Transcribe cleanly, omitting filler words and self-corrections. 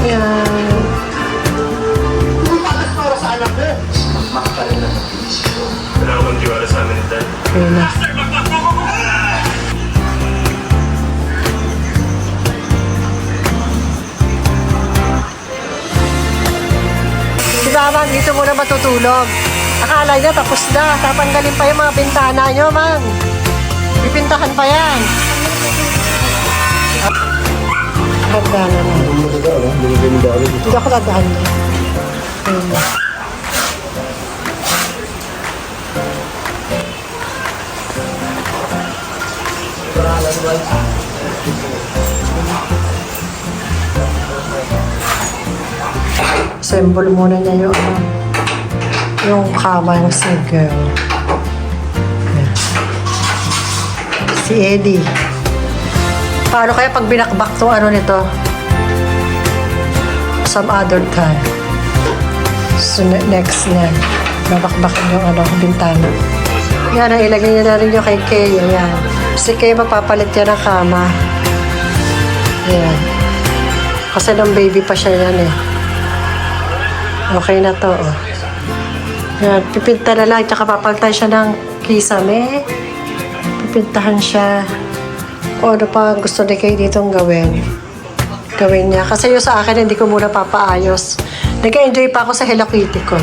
Yan. Para sa anak mo. Makapalala na. Wala akong tiwala sa amin, Dad. Okay na. Si Mama, dito muna matutulog. Akala niya tapos na. Tatanggalin pa yung mga bintana niyo, Mang. Pipintahan pa yan. Handa na na. Hindi ako dadaan na. Ayun na. Assemble muna niya yung kama ng si girl. Ayan. Si Eddie. Paano kaya pag binakbak tong ano nito? Some other time. So next na. Babakbakin yung bintana. Yan, ang ilagay niya na rin yung kay Kay. Ayan. Si Kay magpapalit yan ng kama. Ayan. Kasi nung baby pa siya yan eh. Okay na to, oh. Yan, pipinta na lang, tsaka papalitan siya ng kisame. Pipintahan siya. O ano pa gusto ni Kay ditong gawin. Gawin niya. Kasi yung sa akin, hindi ko muna papaayos. Nag-enjoy pa ako sa Hello Kitty ko.